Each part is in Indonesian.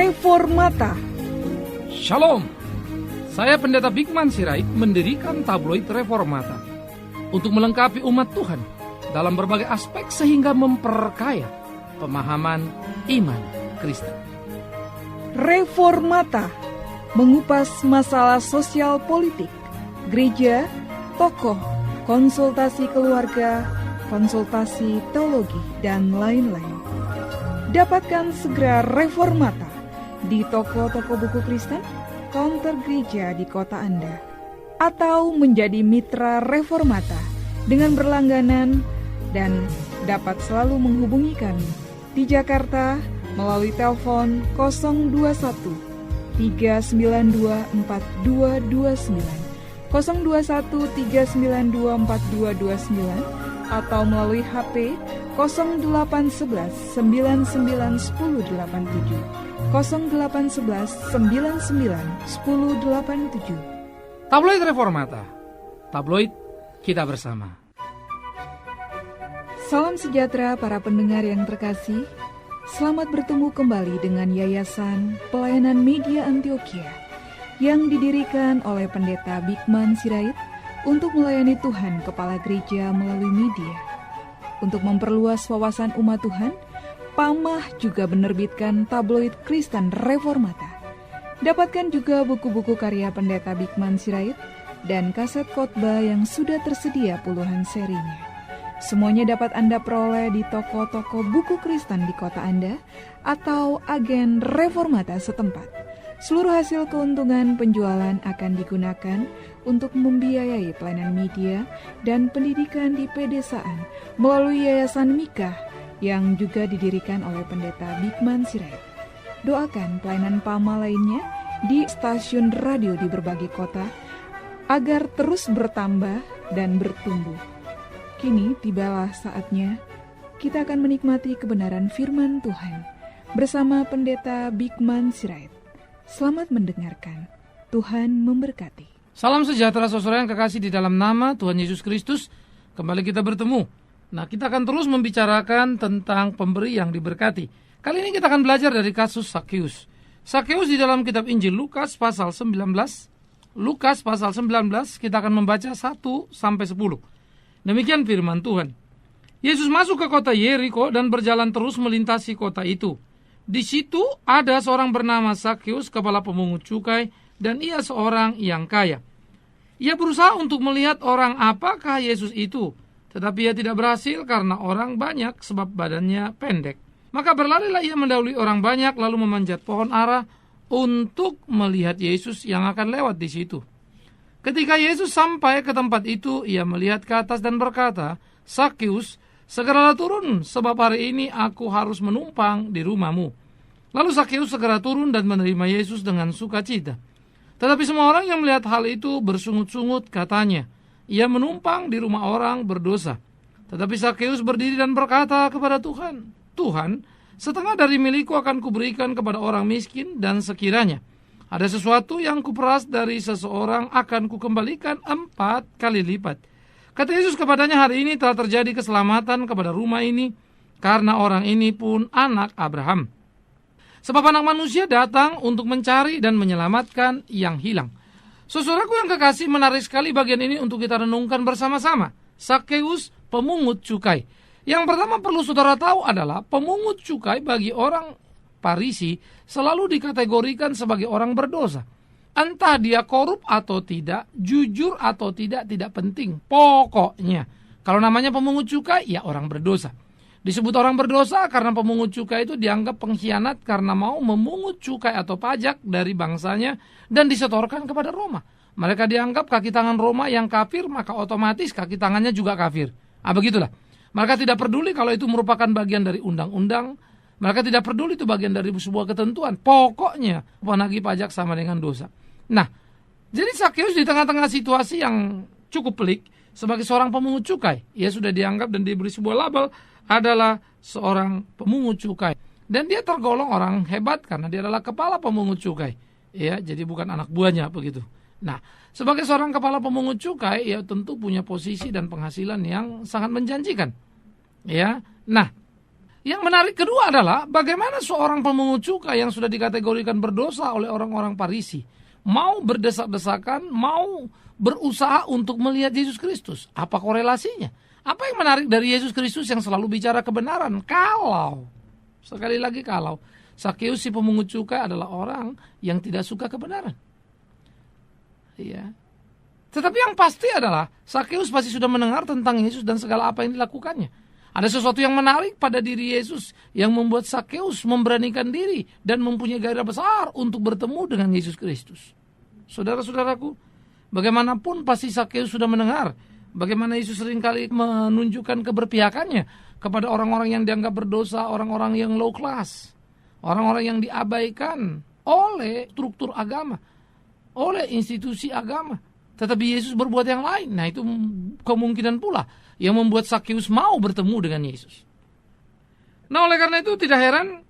Reformata. Shalom, saya Pendeta Bigman Sirait mendirikan tabloid Reformata untuk melengkapi umat Tuhan dalam berbagai aspek sehingga memperkaya pemahaman iman Kristen. Reformata mengupas masalah sosial politik, gereja, tokoh, konsultasi keluarga, konsultasi teologi, dan lain-lain. Dapatkan segera Reformata di toko-toko buku Kristen, counter gereja di kota Anda, atau menjadi mitra Reformata dengan berlangganan dan dapat selalu menghubungi kami di Jakarta melalui telepon 021 392 4229, 021 392 4229, atau melalui HP 0811 99 10 87, 0811 99 10 87. Tabloid Reformata, tabloid kita bersama. Salam sejahtera para pendengar yang terkasih. Selamat bertemu kembali dengan Yayasan Pelayanan Media Antioquia yang didirikan oleh Pendeta Bigman Sirait untuk melayani Tuhan Kepala Gereja melalui media. Untuk memperluas wawasan umat Tuhan, Pamah juga menerbitkan tabloid Kristen Reformata. Dapatkan juga buku-buku karya Pendeta Bigman Sirait dan kaset khotbah yang sudah tersedia puluhan serinya. Semuanya dapat Anda peroleh di toko-toko buku Kristen di kota Anda atau agen Reformata setempat. Seluruh hasil keuntungan penjualan akan digunakan untuk membiayai pelayanan media dan pendidikan di pedesaan melalui Yayasan Mikah yang juga didirikan oleh Pendeta Bigman Sirait. Doakan pelayanan Pama lainnya di stasiun radio di berbagai kota agar terus bertambah dan bertumbuh. Kini tibalah saatnya kita akan menikmati kebenaran firman Tuhan bersama Pendeta Bigman Sirait. Selamat mendengarkan. Tuhan memberkati. Salam sejahtera saudara yang kekasih di dalam nama Tuhan Yesus Kristus. Kembali kita bertemu. Nah, kita akan terus membicarakan tentang pemberi yang diberkati. Kali ini kita akan belajar dari kasus Sakeus. Sakeus di dalam kitab Injil Lukas pasal 19. Lukas pasal 19 kita akan membaca 1 sampai 10. Demikian firman Tuhan. Yesus masuk ke kota Yeriko dan berjalan terus melintasi kota itu. Di situ ada seorang bernama Sakeus, kepala pemungut cukai, dan ia seorang yang kaya. Ia berusaha untuk melihat orang apakah Yesus itu, tetapi ia tidak berhasil karena orang banyak sebab badannya pendek. Maka berlarilah ia mendahului orang banyak lalu memanjat pohon ara untuk melihat Yesus yang akan lewat di situ. Ketika Yesus sampai ke tempat itu, ia melihat ke atas dan berkata, "Sakeus, segeralah turun, sebab hari ini aku harus menumpang di rumahmu." Lalu Sakeus segera turun dan menerima Yesus dengan sukacita. Tetapi semua orang yang melihat hal itu bersungut-sungut katanya, "Ia menumpang di rumah orang berdosa." Tetapi Sakeus berdiri dan berkata kepada Tuhan, "Tuhan, setengah dari milikku akan kuberikan kepada orang miskin, dan sekiranya ada sesuatu yang kuperas dari seseorang akan kukembalikan 4 kali lipat." Kata Yesus kepadanya, "Hari ini telah terjadi keselamatan kepada rumah ini, karena orang ini pun anak Abraham. Sebab anak manusia datang untuk mencari dan menyelamatkan yang hilang." Saudaraku yang kekasih, menarik sekali bagian ini untuk kita renungkan bersama-sama. Sakeus, pemungut cukai. Yang pertama perlu saudara tahu adalah pemungut cukai bagi orang Farisi selalu dikategorikan sebagai orang berdosa. Entah dia korup atau tidak, jujur atau tidak penting. Pokoknya, kalau namanya pemungut cukai, ya orang berdosa. Disebut orang berdosa karena pemungut cukai itu dianggap pengkhianat karena mau memungut cukai atau pajak dari bangsanya dan disetorkan kepada Roma. Mereka dianggap kaki tangan Roma yang kafir, maka otomatis kaki tangannya juga kafir. Begitulah. Mereka tidak peduli kalau itu merupakan bagian dari undang-undang. Mereka tidak peduli itu bagian dari sebuah ketentuan. Pokoknya penagih pajak sama dengan dosa. Nah, jadi Sakeus di tengah-tengah situasi yang cukup pelik sebagai seorang pemungut cukai. Ia sudah dianggap dan diberi sebuah label adalah seorang pemungut cukai. Dan dia tergolong orang hebat karena dia adalah kepala pemungut cukai. Ya, jadi bukan anak buahnya begitu. Nah, sebagai seorang kepala pemungut cukai, ia tentu punya posisi dan penghasilan yang sangat menjanjikan. Ya, nah, Yang menarik kedua adalah bagaimana seorang pemungut cukai yang sudah dikategorikan berdosa oleh orang-orang Farisi mau berdesak-desakan, mau berusaha untuk melihat Yesus Kristus. Apa korelasinya? Apa yang menarik dari Yesus Kristus yang selalu bicara kebenaran? Sekali lagi kalau Sakeus si pemungut cukai adalah orang yang tidak suka kebenaran. Iya. Tetapi yang pasti adalah Sakeus pasti sudah mendengar tentang Yesus dan segala apa yang dilakukannya. Ada sesuatu yang menarik pada diri Yesus yang membuat Sakeus memberanikan diri dan mempunyai gairah besar untuk bertemu dengan Yesus Kristus. Saudara-saudaraku, bagaimanapun pasti Sakeus sudah mendengar bagaimana Yesus seringkali menunjukkan keberpihakannya kepada orang-orang yang dianggap berdosa, orang-orang yang low class, orang-orang yang diabaikan oleh struktur agama, oleh institusi agama. Tetapi Yesus berbuat yang lain. Nah, itu kemungkinan pula yang membuat Sakeus mau bertemu dengan Yesus. Nah, oleh karena itu tidak heran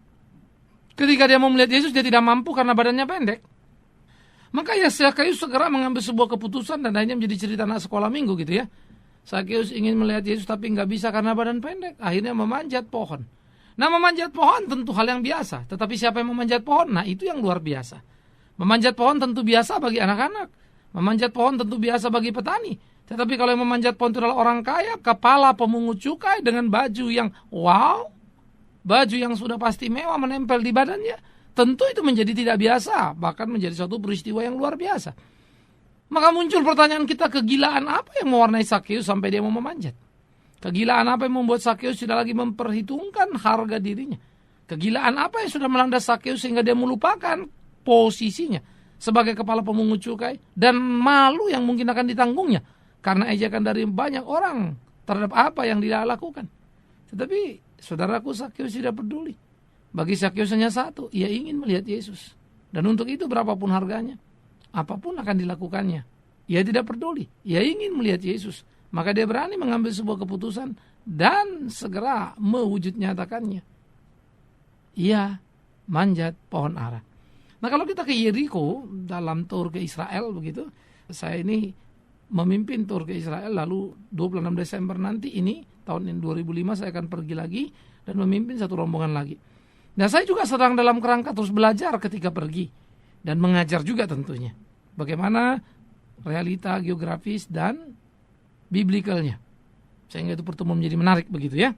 ketika dia mau melihat Yesus, dia tidak mampu karena badannya pendek. Maka ya Sakeus segera mengambil sebuah keputusan dan akhirnya menjadi cerita anak sekolah minggu gitu ya. Sakeus ingin melihat Yesus tapi nggak bisa karena badan pendek. Akhirnya memanjat pohon. Nah, memanjat pohon tentu hal yang biasa. Tetapi siapa yang memanjat pohon? Nah, itu yang luar biasa. Memanjat pohon tentu biasa bagi anak-anak. Memanjat pohon tentu biasa bagi petani. Tetapi kalau yang memanjat pohon itu adalah orang kaya, kepala pemungut cukai dengan baju yang baju yang sudah pasti mewah menempel di badannya, tentu itu menjadi tidak biasa, bahkan menjadi suatu peristiwa yang luar biasa. Maka muncul pertanyaan kita, kegilaan apa yang mewarnai Sakeus sampai dia mau memanjat? Kegilaan apa yang membuat Sakeus tidak lagi memperhitungkan harga dirinya? Kegilaan apa yang sudah melanda Sakeus sehingga dia melupakan posisinya sebagai kepala pemungut cukai dan malu yang mungkin akan ditanggungnya karena ejekan dari banyak orang terhadap apa yang dia lakukan. Tetapi saudaraku, Sakeus tidak peduli. Bagi Sakeus hanya satu, ia ingin melihat Yesus. Dan untuk itu berapapun harganya, apapun akan dilakukannya, ia tidak peduli. Ia ingin melihat Yesus. Maka dia berani mengambil sebuah keputusan dan segera mewujud nyatakannya. Ia manjat pohon ara. Nah, kalau kita ke Yeriko dalam tur ke Israel begitu, saya ini memimpin tur ke Israel, lalu 26 Desember nanti ini tahun 2005 saya akan pergi lagi dan memimpin satu rombongan lagi. Nah, saya juga sedang dalam kerangka terus belajar ketika pergi dan mengajar juga tentunya bagaimana realita geografis dan biblikalnya, sehingga itu pertemuan menjadi menarik begitu ya.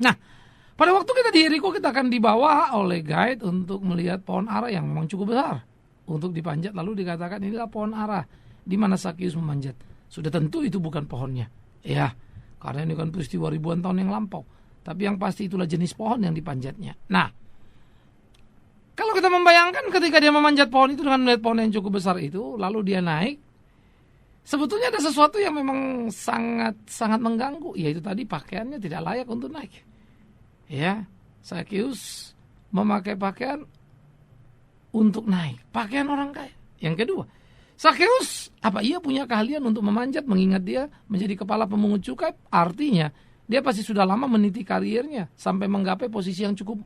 Nah, pada waktu kita di Yeriko, kita akan dibawa oleh guide untuk melihat pohon ara yang memang cukup besar untuk dipanjat. Lalu dikatakan inilah pohon ara di mana Sakeus memanjat. Sudah tentu itu bukan pohonnya, ya, karena ini kan peristiwa ribuan tahun yang lampau. Tapi yang pasti itulah jenis pohon yang dipanjatnya. Nah, kalau kita membayangkan ketika dia memanjat pohon itu dengan melihat pohon yang cukup besar itu, lalu dia naik, sebetulnya ada sesuatu yang memang sangat mengganggu, yaitu tadi pakaiannya tidak layak untuk naik. Ya, Sakeus memakai pakaian untuk naik, pakaian orang kaya. Yang kedua, Sakeus, apa ia punya keahlian untuk memanjat, mengingat dia menjadi kepala pemungut cukai? Artinya, dia pasti sudah lama meniti karirnya sampai menggapai posisi yang cukup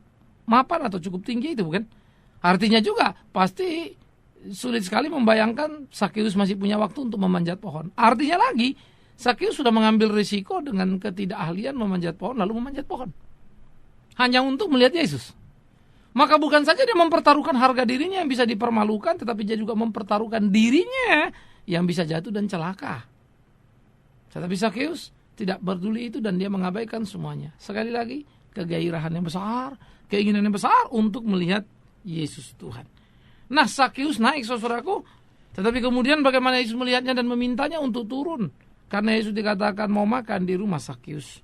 mapan atau cukup tinggi itu, bukan? Artinya juga, pasti sulit sekali membayangkan Sakeus masih punya waktu untuk memanjat pohon. Artinya lagi, Sakeus sudah mengambil risiko dengan ketidakahlian memanjat pohon, lalu memanjat pohon hanya untuk melihat Yesus. Maka bukan saja dia mempertaruhkan harga dirinya yang bisa dipermalukan, tetapi dia juga mempertaruhkan dirinya yang bisa jatuh dan celaka. Tetapi Sakeus tidak peduli itu dan dia mengabaikan semuanya. Sekali lagi, kegairahan yang besar, keinginan yang besar untuk melihat Yesus Tuhan. Nah, Sakeus naik, saudaraku, tetapi kemudian bagaimana Yesus melihatnya dan memintanya untuk turun, karena Yesus dikatakan mau makan di rumah Sakeus.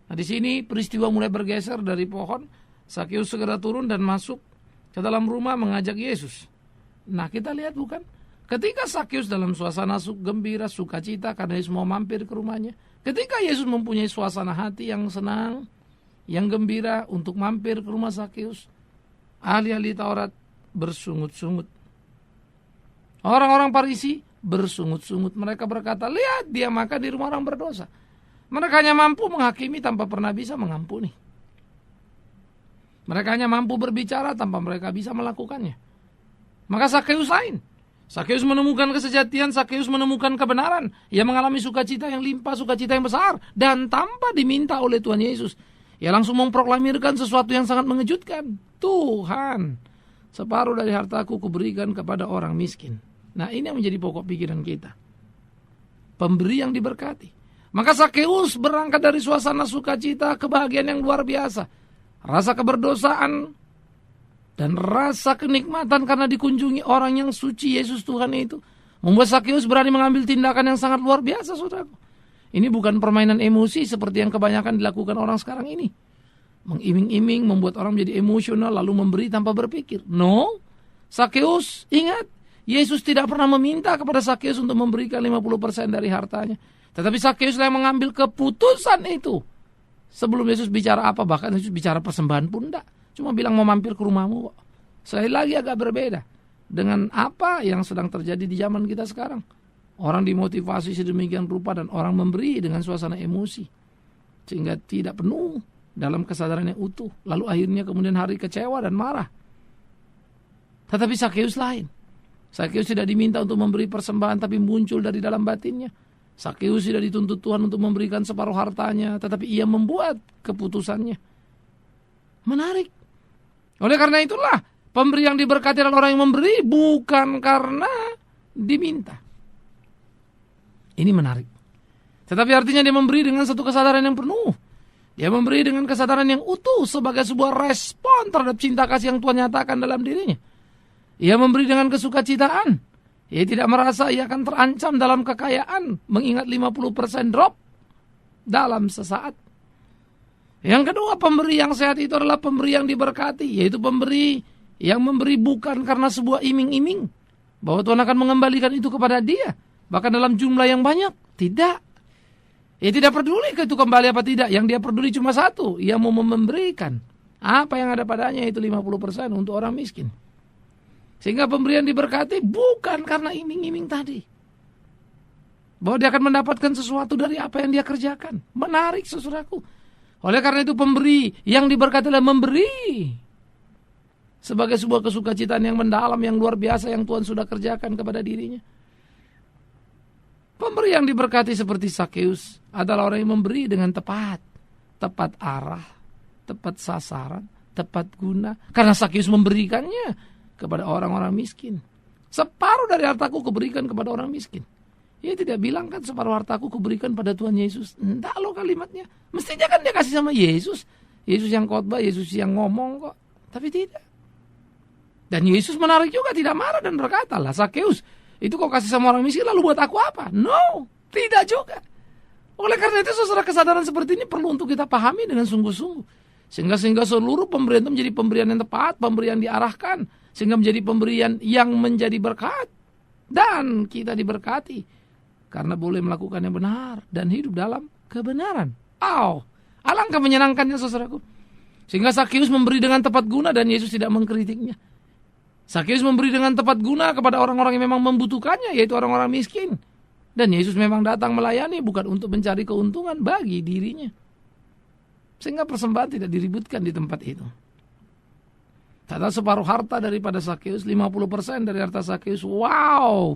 Nah, di sini peristiwa mulai bergeser dari pohon. Sakeus segera turun dan masuk ke dalam rumah mengajak Yesus. Nah, kita lihat bukan? Ketika Sakeus dalam suasana gembira, sukacita karena Yesus mau mampir ke rumahnya. Ketika Yesus mempunyai suasana hati yang senang, yang gembira untuk mampir ke rumah Sakeus, ahli-ahli Taurat bersungut-sungut. Orang-orang Farisi bersungut-sungut. Mereka berkata, lihat dia makan di rumah orang berdosa. Mereka hanya mampu menghakimi tanpa pernah bisa mengampuni. Mereka hanya mampu berbicara tanpa mereka bisa melakukannya. Maka Sakeus lain. Sakeus menemukan kesejatian, Sakeus menemukan kebenaran. Ia mengalami sukacita yang limpah, sukacita yang besar. Dan tanpa diminta oleh Tuhan Yesus. Ia langsung memproklamirkan sesuatu yang sangat mengejutkan. Tuhan, separuh dari hartaku kuberikan kepada orang miskin. Nah, ini yang menjadi pokok pikiran kita. Pemberi yang diberkati. Maka Sakeus berangkat dari suasana sukacita, kebahagiaan yang luar biasa. Rasa keberdosaan dan rasa kenikmatan karena dikunjungi orang yang suci, Yesus Tuhan itu, membuat Sakeus berani mengambil tindakan yang sangat luar biasa, saudaraku. Ini bukan permainan emosi seperti yang kebanyakan dilakukan orang sekarang ini. Mengiming-iming, membuat orang menjadi emosional lalu memberi tanpa berpikir. No, Sakeus, ingat, Yesus tidak pernah meminta kepada Sakeus untuk memberikan 50% dari hartanya. Tetapi Sakeus yang mengambil keputusan itu. Sebelum Yesus bicara apa, bahkan Yesus bicara persembahan pun enggak. Cuma bilang mau mampir ke rumahmu. Sekali lagi agak berbeda dengan apa yang sedang terjadi di zaman kita sekarang. Orang dimotivasi sedemikian rupa dan orang memberi dengan suasana emosi. Sehingga tidak penuh dalam kesadaran yang utuh. Lalu akhirnya kemudian hari kecewa dan marah. Tetapi Sakeus lain. Sakeus tidak diminta untuk memberi persembahan tapi muncul dari dalam batinnya. Sakeus tidak dituntut Tuhan untuk memberikan separuh hartanya, tetapi ia membuat keputusannya. Menarik. Oleh karena itulah, pemberi yang diberkati adalah orang yang memberi bukan karena diminta. Ini menarik. Tetapi artinya dia memberi dengan satu kesadaran yang penuh. Dia memberi dengan kesadaran yang utuh sebagai sebuah respon terhadap cinta kasih yang Tuhan nyatakan dalam dirinya. Ia memberi dengan kesukacitaan. Ia tidak merasa ia akan terancam dalam kekayaan, mengingat 50% drop dalam sesaat. Yang kedua, pemberi yang sehat itu adalah pemberi yang diberkati, yaitu pemberi yang memberi bukan karena sebuah iming-iming bahwa Tuhan akan mengembalikan itu kepada dia, bahkan dalam jumlah yang banyak. Tidak. Ia tidak peduli itu kembali apa tidak. Yang dia peduli cuma satu, ia mau memberikan apa yang ada padanya, yaitu 50% untuk orang miskin. Sehingga pemberian diberkati bukan karena iming-iming tadi, bahwa dia akan mendapatkan sesuatu dari apa yang dia kerjakan. Menarik, saudaraku. Oleh karena itu pemberi yang diberkati adalah memberi sebagai sebuah kesukacitaan yang mendalam, yang luar biasa yang Tuhan sudah kerjakan kepada dirinya. Pemberi yang diberkati seperti Sakeus adalah orang yang memberi dengan tepat arah, tepat sasaran, tepat guna. Karena Sakeus memberikannya kepada orang-orang miskin. Separuh dari hartaku kuberikan kepada orang miskin. Ia tidak bilang kan separuh hartaku kuberikan pada Tuhan Yesus. Enggak loh kalimatnya. Mestinya kan dia kasih sama Yesus. Yesus yang khotbah, Yesus yang ngomong kok. Tapi tidak. Dan Yesus menarik juga, tidak marah dan berkata, lah Sakeus, itu kau kasih sama orang miskin lalu buat aku apa? No, tidak juga. Oleh karena itu saudara, kesadaran seperti ini perlu untuk kita pahami dengan sungguh-sungguh. Sehingga seluruh pemberian itu menjadi pemberian yang tepat, pemberian diarahkan. Sehingga menjadi pemberian yang menjadi berkat. Dan kita diberkati karena boleh melakukan yang benar dan hidup dalam kebenaran. Alangkah menyenangkannya saudaraku. Sehingga Sakeus memberi dengan tepat guna dan Yesus tidak mengkritiknya. Sakeus memberi dengan tepat guna kepada orang-orang yang memang membutuhkannya, yaitu orang-orang miskin. Dan Yesus memang datang melayani bukan untuk mencari keuntungan bagi dirinya. Sehingga persembahan tidak diributkan di tempat itu. Kata separuh harta daripada Sakeus, 50% dari harta Sakeus. Wow,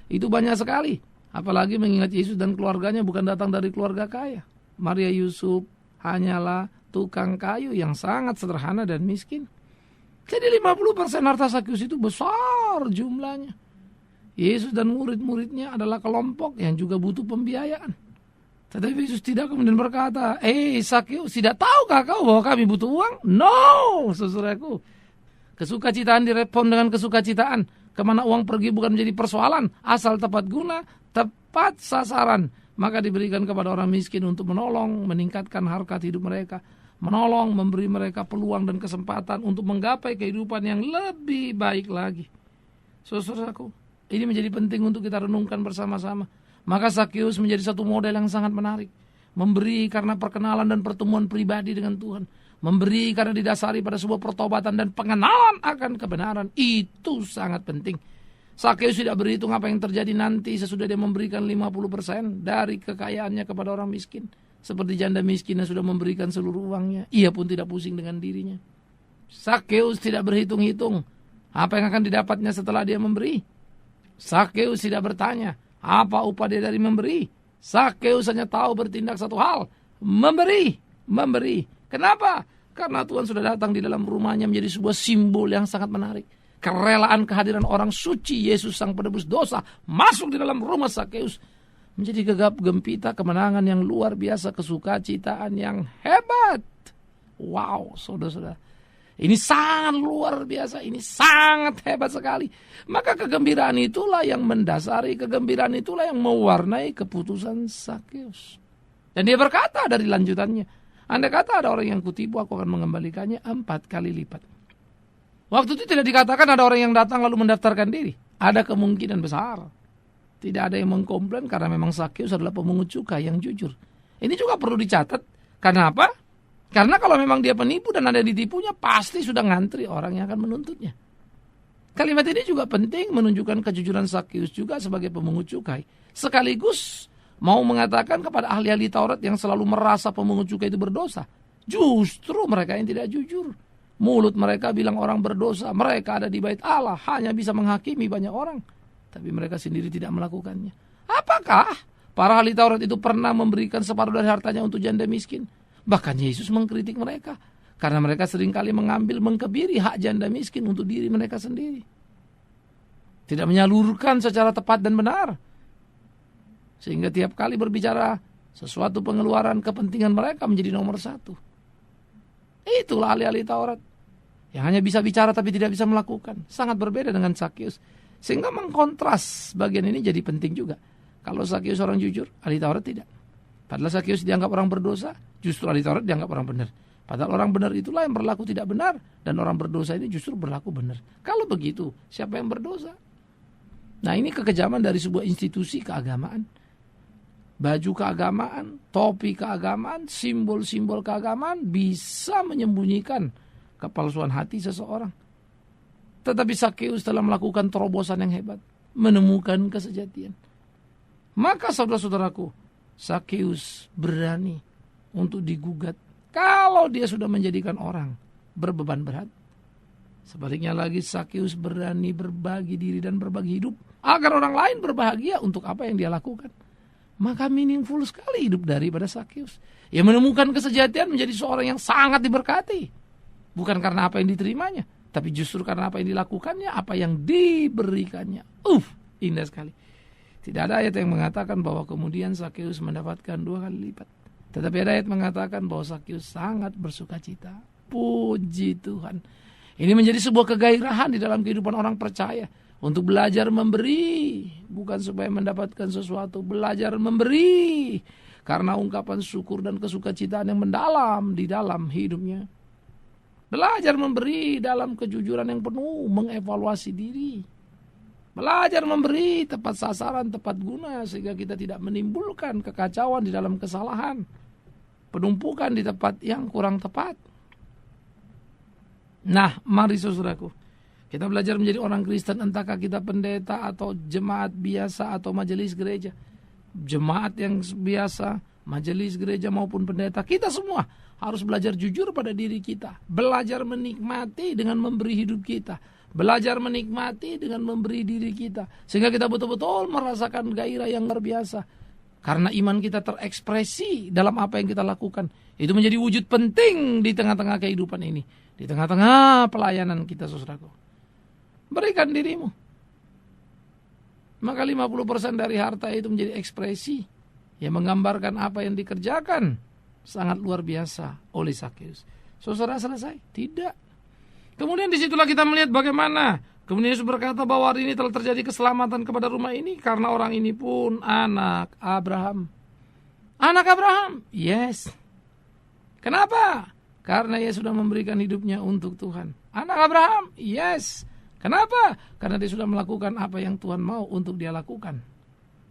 itu banyak sekali. Apalagi mengingat Yesus dan keluarganya bukan datang dari keluarga kaya. Maria Yusuf hanyalah tukang kayu yang sangat sederhana dan miskin. Jadi 50% harta Sakeus itu besar jumlahnya. Yesus dan murid-muridnya adalah kelompok yang juga butuh pembiayaan. Tetapi Yesus tidak kemudian berkata, Sakeus, tidak tahukah kau bahwa kami butuh uang? No, saudaraku. Kesukacitaan direspon dengan kesukacitaan. Kemana uang pergi bukan menjadi persoalan. Asal tepat guna, tepat sasaran. Maka diberikan kepada orang miskin untuk menolong, meningkatkan harkat hidup mereka. Menolong, memberi mereka peluang dan kesempatan untuk menggapai kehidupan yang lebih baik lagi. Saudaraku, ini menjadi penting untuk kita renungkan bersama-sama. Maka Sakeus menjadi satu model yang sangat menarik. Memberi karena perkenalan dan pertemuan pribadi dengan Tuhan. Memberi karena didasari pada sebuah pertobatan dan pengenalan akan kebenaran. Itu sangat penting. Sakeus tidak berhitung apa yang terjadi nanti sesudah dia memberikan 50% dari kekayaannya kepada orang miskin. Seperti janda miskin yang sudah memberikan seluruh uangnya. Ia pun tidak pusing dengan dirinya. Sakeus tidak berhitung-hitung apa yang akan didapatnya setelah dia memberi. Sakeus tidak bertanya apa upah dia dari memberi. Sakeus hanya tahu bertindak satu hal. Memberi. Kenapa? Karena Tuhan sudah datang di dalam rumahnya menjadi sebuah simbol yang sangat menarik. Kerelaan kehadiran orang suci, Yesus sang penebus dosa, masuk di dalam rumah Sakeus. Menjadi gegap gempita kemenangan yang luar biasa, kesukacitaan yang hebat. Wow, saudara-saudara. Ini sangat luar biasa, ini sangat hebat sekali. Maka kegembiraan itulah yang mendasari, kegembiraan itulah yang mewarnai keputusan Sakeus. Dan dia berkata dari lanjutannya, andai kata ada orang yang kutipu, aku akan mengembalikannya 4 kali lipat. Waktu itu tidak dikatakan ada orang yang datang lalu mendaftarkan diri. Ada kemungkinan besar. Tidak ada yang mengkomplain karena memang Sakeus adalah pemungut cukai yang jujur. Ini juga perlu dicatat. Karena apa? Karena kalau memang dia penipu dan ada ditipunya, pasti sudah ngantri orang yang akan menuntutnya. Kalimat ini juga penting menunjukkan kejujuran Sakeus juga sebagai pemungut cukai. Sekaligus mau mengatakan kepada ahli-ahli Taurat yang selalu merasa pemungut cukai itu berdosa. Justru mereka yang tidak jujur. Mulut mereka bilang orang berdosa, mereka ada di bait Allah, hanya bisa menghakimi banyak orang. Tapi mereka sendiri tidak melakukannya. Apakah para ahli Taurat itu pernah memberikan separuh dari hartanya untuk janda miskin? Bahkan Yesus mengkritik mereka. Karena mereka seringkali mengambil, mengkebiri hak janda miskin untuk diri mereka sendiri. Tidak menyalurkan secara tepat dan benar. Sehingga tiap kali berbicara, sesuatu pengeluaran kepentingan mereka menjadi nomor 1. Itulah ahli-ahli Taurat. Yang hanya bisa bicara tapi tidak bisa melakukan. Sangat berbeda dengan Sakeus. Sehingga mengkontras bagian ini jadi penting juga. Kalau Sakeus orang jujur, ahli Taurat tidak. Padahal Sakeus dianggap orang berdosa, justru ahli Taurat dianggap orang benar. Padahal orang benar itulah yang berlaku tidak benar. Dan orang berdosa ini justru berlaku benar. Kalau begitu, siapa yang berdosa? Nah, ini kekejaman dari sebuah institusi keagamaan. Baju keagamaan, topi keagamaan, simbol-simbol keagamaan bisa menyembunyikan kepalsuan hati seseorang. Tetapi Sakeus telah melakukan terobosan yang hebat, menemukan kesejatian. Maka saudara-saudaraku, Sakeus berani untuk digugat kalau dia sudah menjadikan orang berbeban berat. Sebaliknya lagi, Sakeus berani berbagi diri dan berbagi hidup agar orang lain berbahagia untuk apa yang dia lakukan. Maka meaningful sekali hidup daripada Sakeus. Ia menemukan kesejatian menjadi seorang yang sangat diberkati. Bukan karena apa yang diterimanya, tapi justru karena apa yang dilakukannya, apa yang diberikannya. Indah sekali. Tidak ada ayat yang mengatakan bahwa kemudian Sakeus mendapatkan 2 kali lipat. Tetapi ada ayat mengatakan bahwa Sakeus sangat bersukacita. Puji Tuhan. Ini menjadi sebuah kegairahan di dalam kehidupan orang percaya. Untuk belajar memberi, bukan supaya mendapatkan sesuatu. Belajar memberi karena ungkapan syukur dan kesukacitaan yang mendalam di dalam hidupnya. Belajar memberi dalam kejujuran yang penuh, mengevaluasi diri. Belajar memberi tepat sasaran, tepat guna, sehingga kita tidak menimbulkan kekacauan di dalam kesalahan. Penumpukan di tempat yang kurang tepat. Nah, mari saudaraku, kita belajar menjadi orang Kristen, entahkah kita pendeta atau jemaat biasa atau majelis gereja. Jemaat yang biasa, majelis gereja maupun pendeta, kita semua harus belajar jujur pada diri kita. Belajar menikmati dengan memberi hidup kita. Belajar menikmati dengan memberi diri kita. Sehingga kita betul-betul merasakan gairah yang luar biasa. Karena iman kita terekspresi dalam apa yang kita lakukan. Itu menjadi wujud penting di tengah-tengah kehidupan ini. Di tengah-tengah pelayanan kita, saudaraku. Berikan dirimu. Maka 50% dari harta itu menjadi ekspresi yang menggambarkan apa yang dikerjakan sangat luar biasa oleh Sakeus. Saudara selesai? Tidak. Kemudian disitulah kita melihat bagaimana kemudian Yesus berkata bahwa hari ini telah terjadi keselamatan kepada rumah ini karena orang ini pun anak Abraham. Anak Abraham? Yes. Kenapa? Karena ia sudah memberikan hidupnya untuk Tuhan. Anak Abraham? Yes. Kenapa? Karena dia sudah melakukan apa yang Tuhan mau untuk dia lakukan.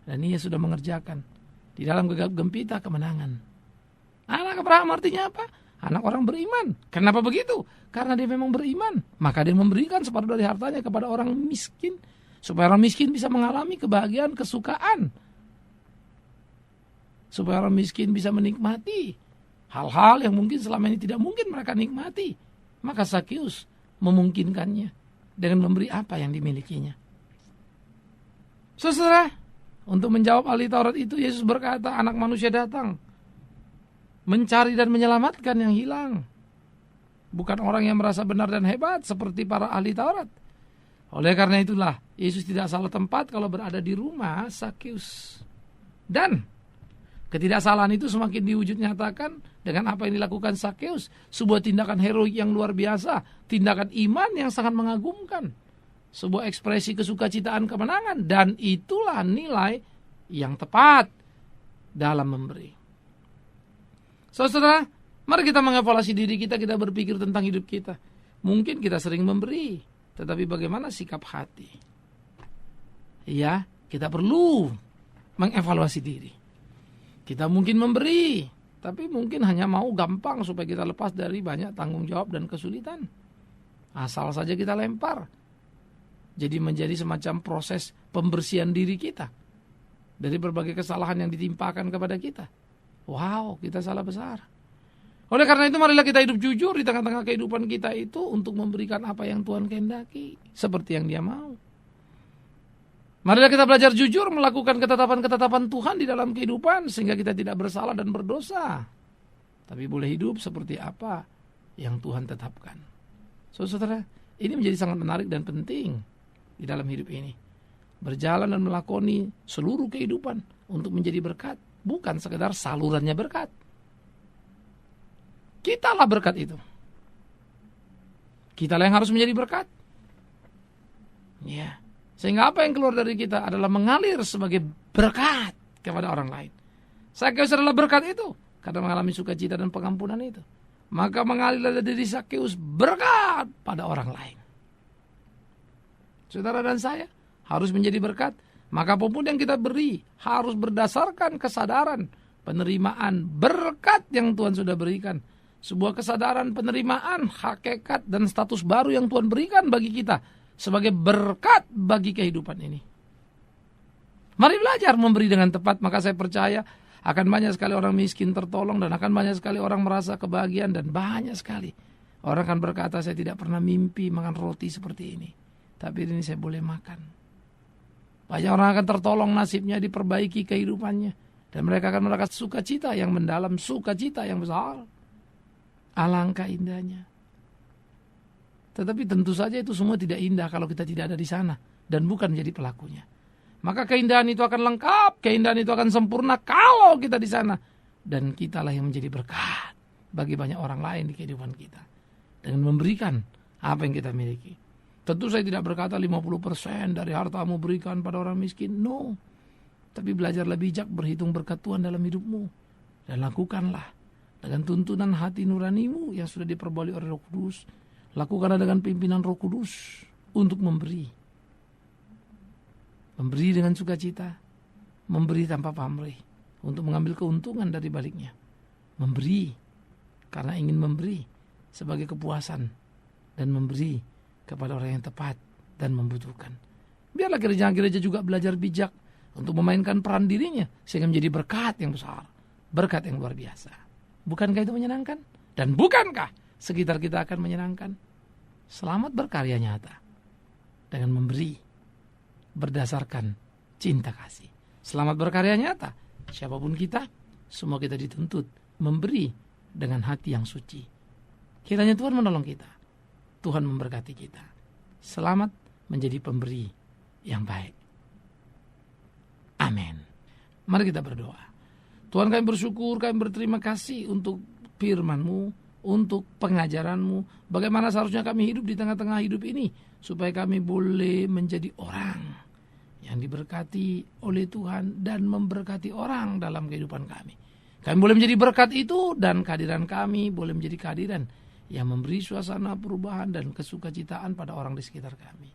Dan ia sudah mengerjakan di dalam gegap gempita kemenangan. Anak Abraham artinya apa? Anak orang beriman. Kenapa begitu? Karena dia memang beriman. Maka dia memberikan separuh dari hartanya kepada orang miskin. Supaya orang miskin bisa mengalami kebahagiaan, kesukaan. Supaya orang miskin bisa menikmati hal-hal yang mungkin selama ini tidak mungkin mereka nikmati. Maka Sakeus memungkinkannya dengan memberi apa yang dimilikinya. Saudara, untuk menjawab ahli Taurat itu, Yesus berkata, anak manusia datang mencari dan menyelamatkan yang hilang. Bukan orang yang merasa benar dan hebat seperti para ahli Taurat. Oleh karena itulah, Yesus tidak salah tempat kalau berada di rumah Sakeus. Dan ketidaksalahan itu semakin diwujud nyatakan dengan apa yang dilakukan Sakeus. Sebuah tindakan heroik yang luar biasa. Tindakan iman yang sangat mengagumkan. Sebuah ekspresi kesukacitaan kemenangan. Dan itulah nilai yang tepat dalam memberi. Saudara, mari kita mengevaluasi diri kita berpikir tentang hidup kita. Mungkin kita sering memberi, tetapi bagaimana sikap hati? Ya, kita perlu mengevaluasi diri. Kita mungkin memberi, tapi mungkin hanya mau gampang supaya kita lepas dari banyak tanggung jawab dan kesulitan. Asal saja kita lempar. Jadi menjadi semacam proses pembersihan diri kita dari berbagai kesalahan yang ditimpakan kepada kita. Wow, kita salah besar. Oleh karena itu marilah kita hidup jujur di tengah-tengah kehidupan kita itu untuk memberikan apa yang Tuhan kehendaki, seperti yang Dia mau. Marilah kita belajar jujur melakukan ketetapan-ketetapan Tuhan di dalam kehidupan sehingga kita tidak bersalah dan berdosa. Tapi boleh hidup seperti apa yang Tuhan tetapkan. Saudara, ini menjadi sangat menarik dan penting di dalam hidup ini. Berjalan dan melakoni seluruh kehidupan untuk menjadi berkat, bukan sekedar salurannya berkat. Kitalah berkat itu. Kitalah yang harus menjadi berkat. Ya. Sehingga apa yang keluar dari kita adalah mengalir sebagai berkat kepada orang lain. Sakeus adalah berkat itu karena mengalami sukacita dan pengampunan itu. Maka mengalirlah dari Sakeus berkat pada orang lain. Saudara dan saya harus menjadi berkat. Maka apapun yang kita beri harus berdasarkan kesadaran penerimaan berkat yang Tuhan sudah berikan. Sebuah kesadaran penerimaan hakikat dan status baru yang Tuhan berikan bagi kita sebagai berkat bagi kehidupan ini. Mari belajar memberi dengan tepat, maka saya percaya akan banyak sekali orang miskin tertolong dan akan banyak sekali orang merasa kebahagiaan dan banyak sekali orang akan berkata, saya tidak pernah mimpi makan roti seperti ini, tapi ini saya boleh makan. Banyak orang akan tertolong nasibnya, diperbaiki kehidupannya, dan mereka akan merasakan sukacita yang mendalam, sukacita yang besar. Alangkah indahnya. Tetapi tentu saja itu semua tidak indah kalau kita tidak ada di sana dan bukan menjadi pelakunya. Maka keindahan itu akan lengkap, keindahan itu akan sempurna kalau kita di sana. Dan kitalah yang menjadi berkat bagi banyak orang lain di kehidupan kita. Dengan memberikan apa yang kita miliki. Tentu saya tidak berkata 50% dari hartamu berikan pada orang miskin. No. Tapi belajarlah bijak berhitung berkat Tuhan dalam hidupmu. Dan lakukanlah dengan tuntunan hati nuranimu yang sudah diperboleh oleh Roh Kudus. Lakukanlah dengan pimpinan Roh Kudus untuk memberi. Memberi dengan sukacita. Memberi tanpa pamrih. Untuk mengambil keuntungan dari baliknya. Memberi karena ingin memberi sebagai kepuasan. Dan memberi kepada orang yang tepat dan membutuhkan. Biarlah gereja-gereja juga belajar bijak untuk memainkan peran dirinya sehingga menjadi berkat yang besar. Berkat yang luar biasa. Bukankah itu menyenangkan? Dan bukankah sekitar kita akan menyenangkan? Selamat berkarya nyata dengan memberi berdasarkan cinta kasih. Selamat berkarya nyata. Siapapun kita, semua kita dituntut memberi dengan hati yang suci. Kiranya Tuhan menolong kita. Tuhan memberkati kita. Selamat menjadi pemberi yang baik. Amin. Mari kita berdoa. Tuhan, kami bersyukur, kami berterima kasih untuk firman-Mu, untuk pengajaran-Mu. Bagaimana seharusnya kami hidup di tengah-tengah hidup ini, supaya kami boleh menjadi orang yang diberkati oleh Tuhan dan memberkati orang dalam kehidupan kami. Kami boleh menjadi berkat itu dan kehadiran kami boleh menjadi kehadiran yang memberi suasana perubahan dan kesukacitaan pada orang di sekitar kami.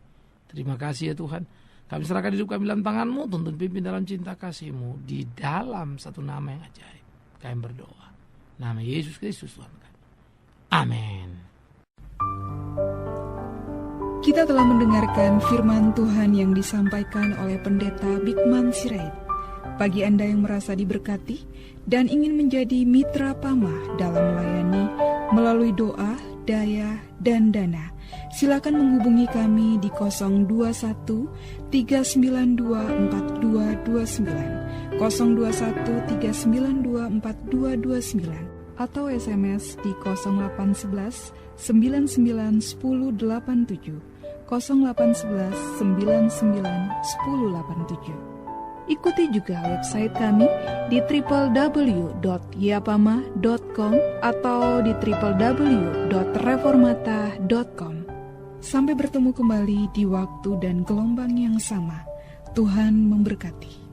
Terima kasih ya Tuhan. Kami serahkan hidup kami dalam tangan-Mu, tuntun pimpin dalam cinta kasih-Mu, di dalam satu nama yang ajaib. Kami berdoa. Nama Yesus Kristus Tuhan kami. Amin. Kita telah mendengarkan firman Tuhan yang disampaikan oleh Pendeta Bigman Sirait. Bagi Anda yang merasa diberkati dan ingin menjadi mitra Pamah dalam melayani melalui doa, daya, dan dana, silakan menghubungi kami di 021 392 4229, 021 392 4229, atau SMS di 0811 99 10 87, 0811 99 10 87. Ikuti juga website kami di www.yapama.com atau di www.reformata.com. Sampai bertemu kembali di waktu dan gelombang yang sama. Tuhan memberkati.